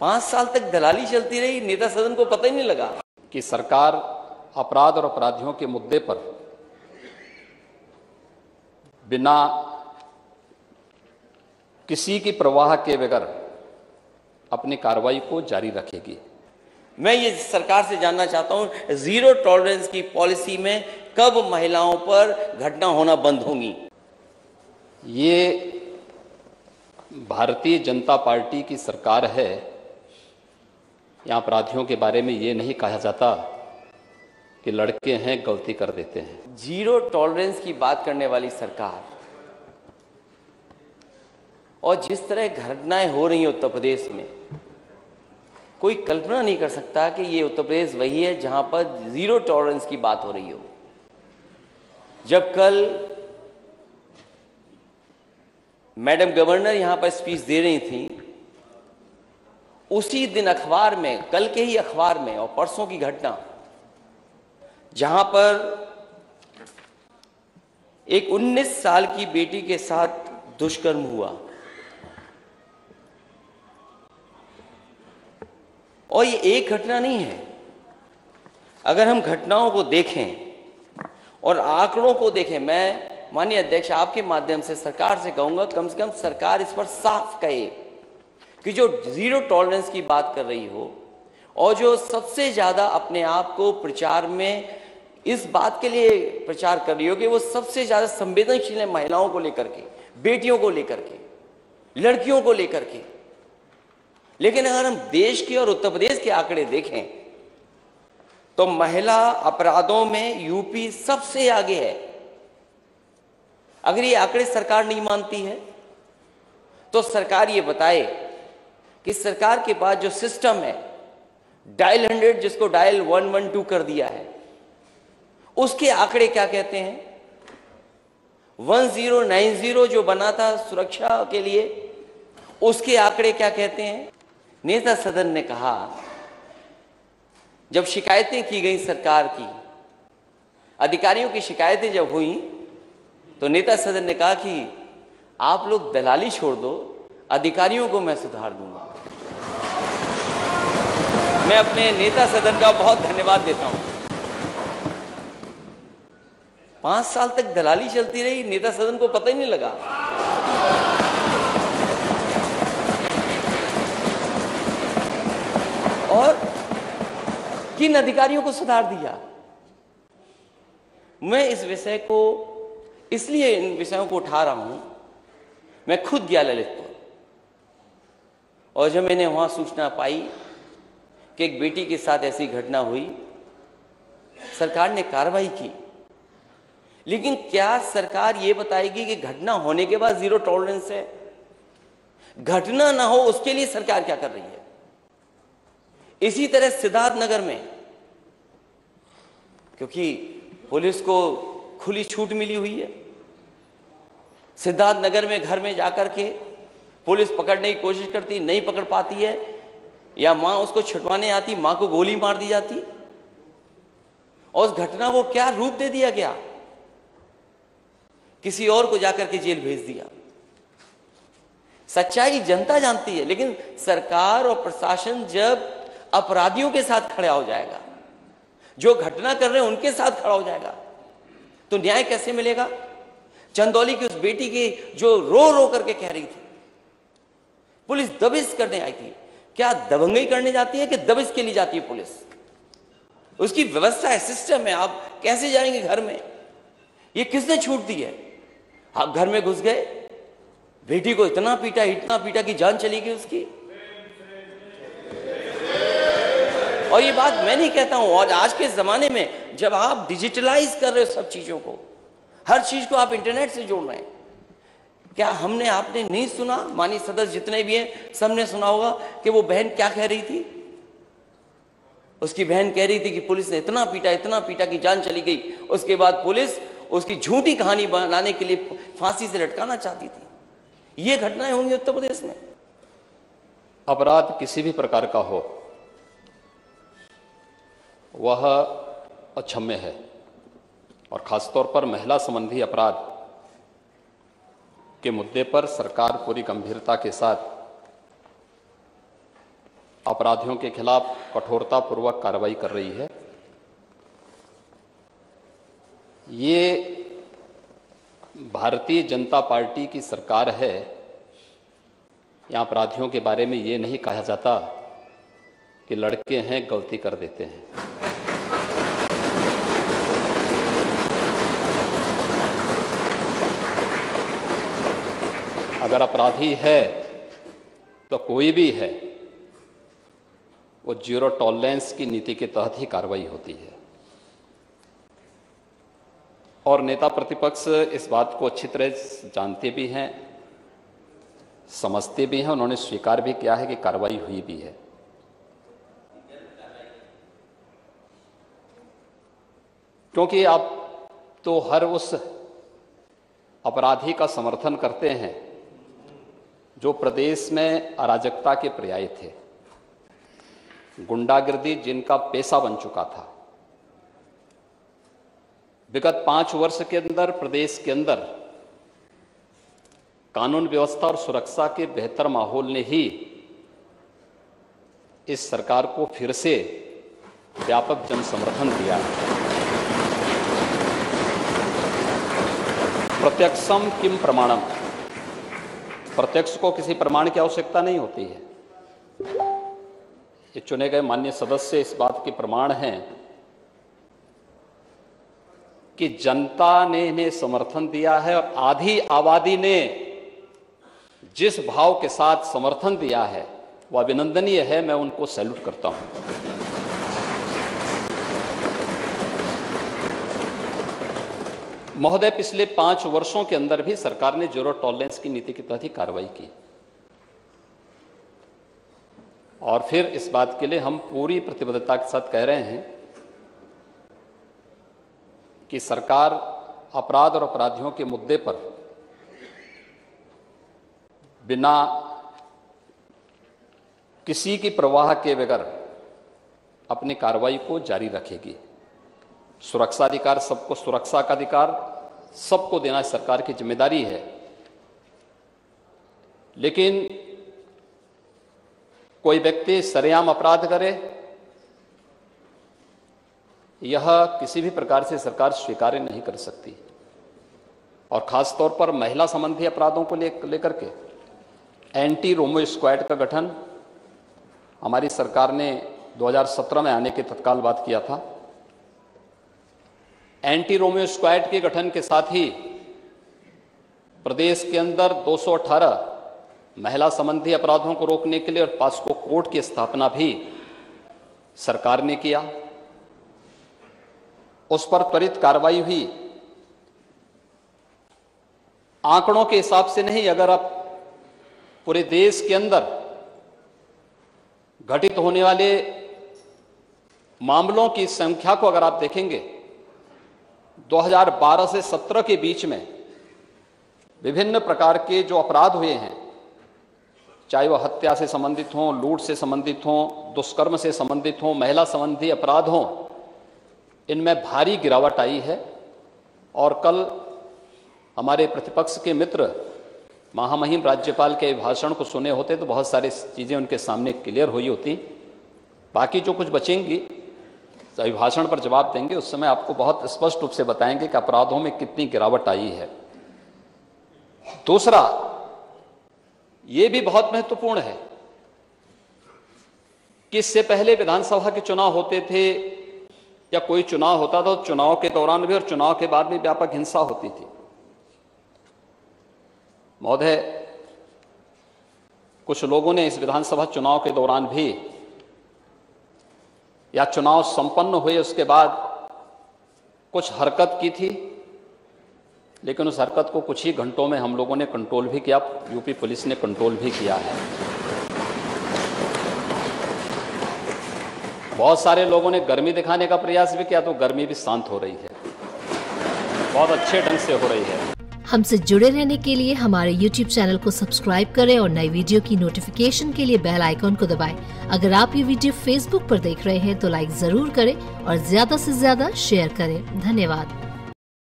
5 साल तक दलाली चलती रही, नेता सदन को पता ही नहीं लगा कि सरकार अपराध और अपराधियों के मुद्दे पर बिना किसी की परवाह के बगैर अपनी कार्रवाई को जारी रखेगी। मैं ये सरकार से जानना चाहता हूं, जीरो टॉलरेंस की पॉलिसी में कब महिलाओं पर घटना होना बंद होंगी? ये भारतीय जनता पार्टी की सरकार है। यहाँ अपराधियों के बारे में ये नहीं कहा जाता कि लड़के हैं गलती कर देते हैं। जीरो टॉलरेंस की बात करने वाली सरकार और जिस तरह घटनाएं हो रही हैं उत्तर प्रदेश में, कोई कल्पना नहीं कर सकता कि ये उत्तर प्रदेश वही है जहां पर जीरो टॉलरेंस की बात हो रही हो। जब कल मैडम गवर्नर यहां पर स्पीच दे रही थी, उसी दिन अखबार में, कल के ही अखबार में और परसों की घटना, जहां पर एक 19 साल की बेटी के साथ दुष्कर्म हुआ, और ये एक घटना नहीं है। अगर हम घटनाओं को देखें और आंकड़ों को देखें, मैं माननीय अध्यक्ष आपके माध्यम से सरकार से कहूंगा, कम से कम सरकार इस पर साफ कहे कि जो जीरो टॉलरेंस की बात कर रही हो और जो सबसे ज्यादा अपने आप को प्रचार में इस बात के लिए प्रचार कर रही हो कि वो सबसे ज्यादा संवेदनशील है महिलाओं को लेकर के, बेटियों को लेकर के, लड़कियों को लेकर के। लेकिन अगर हम देश के और उत्तर प्रदेश के आंकड़े देखें तो महिला अपराधों में यूपी सबसे आगे है। अगर ये आंकड़े सरकार नहीं मानती है तो सरकार ये बताए कि सरकार के पास जो सिस्टम है डायल 100, जिसको डायल 112 कर दिया है, उसके आंकड़े क्या कहते हैं। 1090 जो बना था सुरक्षा के लिए, उसके आंकड़े क्या कहते हैं। नेता सदन ने कहा, जब शिकायतें की गई सरकार की, अधिकारियों की शिकायतें जब हुई, तो नेता सदन ने कहा कि आप लोग दलाली छोड़ दो, अधिकारियों को मैं सुधार दूंगा। मैं अपने नेता सदन का बहुत धन्यवाद देता हूं। 5 साल तक दलाली चलती रही, नेता सदन को पता ही नहीं लगा। और किन अधिकारियों को सुधार दिया। मैं इस विषय को, इसलिए इन विषयों को उठा रहा हूं। मैं खुद गया ललितपुर, और जब मैंने वहां सूचना पाई कि एक बेटी के साथ ऐसी घटना हुई, सरकार ने कार्रवाई की। लेकिन क्या सरकार ये बताएगी कि घटना होने के बाद जीरो टॉलरेंस है? घटना ना हो उसके लिए सरकार क्या कर रही है? इसी तरह सिद्धार्थनगर में, क्योंकि पुलिस को खुली छूट मिली हुई है, सिद्धार्थनगर में घर में जाकर के पुलिस पकड़ने की कोशिश करती, नहीं पकड़ पाती है, या मां उसको छुटवाने आती, मां को गोली मार दी जाती, और उस घटना को क्या रूप दे दिया गया, किसी और को जाकर के जेल भेज दिया। सच्चाई जनता जानती है, लेकिन सरकार और प्रशासन जब अपराधियों के साथ खड़ा हो जाएगा, जो घटना कर रहे हैं उनके साथ खड़ा हो जाएगा, तो न्याय कैसे मिलेगा? चंदौली की उस बेटी की जो रो रो करके कह रही थी, पुलिस दबिश करने आई थी। क्या दबंगई करने जाती है कि दबिश के लिए जाती है पुलिस? उसकी व्यवस्था है, सिस्टम है। आप कैसे जाएंगे घर में? ये किसने छूट दी है? आप घर में घुस गए, बेटी को इतना पीटा कि जान चली गई उसकी। और ये बात मैं नहीं कहता हूं, और आज के जमाने में जब आप डिजिटलाइज कर रहे हो सब चीजों को, हर चीज को आप इंटरनेट से जोड़ रहे हैं, क्या आपने नहीं सुना? माननीय सदस्य जितने भी हैं सबने सुना होगा कि वो बहन क्या कह रही थी। उसकी बहन कह रही थी कि पुलिस ने इतना पीटा कि जान चली गई। उसके बाद पुलिस उसकी झूठी कहानी बनाने के लिए फांसी से लटकाना चाहती थी। ये घटनाएं होंगी उत्तर प्रदेश में। अपराध किसी भी प्रकार का हो, वह अक्षम्य है, और खासतौर पर महिला संबंधी अपराध के मुद्दे पर सरकार पूरी गंभीरता के साथ अपराधियों के खिलाफ कठोरतापूर्वक कार्रवाई कर रही है। ये भारतीय जनता पार्टी की सरकार है। यहाँ अपराधियों के बारे में ये नहीं कहा जाता कि लड़के हैं गलती कर देते हैं। अगर अपराधी है तो कोई भी है, वो जीरो टॉलरेंस की नीति के तहत ही कार्रवाई होती है। और नेता प्रतिपक्ष इस बात को अच्छी तरह जानते भी हैं, समझते भी हैं, उन्होंने स्वीकार भी किया है कि कार्रवाई हुई भी है। क्योंकि आप तो हर उस अपराधी का समर्थन करते हैं जो प्रदेश में अराजकता के पर्याय थे, गुंडागिर्दी जिनका पेशा बन चुका था। विगत 5 वर्ष के अंदर प्रदेश के अंदर कानून व्यवस्था और सुरक्षा के बेहतर माहौल ने ही इस सरकार को फिर से व्यापक जन समर्थन दिया। प्रत्यक्षम किम प्रमाणम, प्रत्यक्ष को किसी प्रमाण की आवश्यकता नहीं होती है। ये चुने गए माननीय सदस्य इस बात के प्रमाण हैं कि जनता ने इन्हें समर्थन दिया है और आधी आबादी ने जिस भाव के साथ समर्थन दिया है वह अभिनंदनीय है। मैं उनको सैल्यूट करता हूं। महोदय, पिछले 5 वर्षों के अंदर भी सरकार ने जीरो टॉलरेंस की नीति के तहत ही कार्रवाई की और फिर इस बात के लिए हम पूरी प्रतिबद्धता के साथ कह रहे हैं कि सरकार अपराध और अपराधियों के मुद्दे पर बिना किसी की परवाह के बगैर अपनी कार्रवाई को जारी रखेगी। सुरक्षा अधिकार, सबको सुरक्षा का अधिकार सबको देना सरकार की जिम्मेदारी है। लेकिन कोई व्यक्ति सरेआम अपराध करे, यह किसी भी प्रकार से सरकार स्वीकार नहीं कर सकती। और खासतौर पर महिला संबंधी अपराधों को लेकर के एंटी रोमियो स्क्वाड का गठन हमारी सरकार ने 2017 में आने के तत्काल बाद किया था। एंटी रोमियो स्क्वाड के गठन के साथ ही प्रदेश के अंदर 218 महिला संबंधी अपराधों को रोकने के लिए और पास्को कोर्ट की स्थापना भी सरकार ने किया। उस पर त्वरित कार्रवाई हुई। आंकड़ों के हिसाब से नहीं, अगर आप पूरे देश के अंदर घटित होने वाले मामलों की संख्या को अगर आप देखेंगे, 2012 से 17 के बीच में विभिन्न प्रकार के जो अपराध हुए हैं, चाहे वह हत्या से संबंधित हों, लूट से संबंधित हों, दुष्कर्म से संबंधित हों, महिला संबंधी अपराध हों, इनमें भारी गिरावट आई है। और कल हमारे प्रतिपक्ष के मित्र महामहिम राज्यपाल के भाषण को सुने होते तो बहुत सारी चीज़ें उनके सामने क्लियर हुई होती। बाकी जो कुछ बचेंगी अभिभाषण पर जवाब देंगे, उस समय आपको बहुत स्पष्ट रूप से बताएंगे कि अपराधों में कितनी गिरावट आई है। दूसरा, ये भी बहुत महत्वपूर्ण है कि इससे पहले विधानसभा के चुनाव होते थे या कोई चुनाव होता था, तो चुनाव के दौरान भी और चुनाव के बाद भी व्यापक हिंसा होती थी। महोदय, कुछ लोगों ने इस विधानसभा चुनाव के दौरान भी या चुनाव संपन्न हुए उसके बाद कुछ हरकत की थी, लेकिन उस हरकत को कुछ ही घंटों में हम लोगों ने कंट्रोल भी किया, यूपी पुलिस ने कंट्रोल भी किया है। बहुत सारे लोगों ने गर्मी दिखाने का प्रयास भी किया, तो गर्मी भी शांत हो रही है, बहुत अच्छे ढंग से हो रही है। हमसे जुड़े रहने के लिए हमारे YouTube चैनल को सब्सक्राइब करें और नई वीडियो की नोटिफिकेशन के लिए बेल आइकॉन को दबाएं। अगर आप ये वीडियो Facebook पर देख रहे हैं तो लाइक जरूर करें और ज्यादा से ज्यादा शेयर करें। धन्यवाद।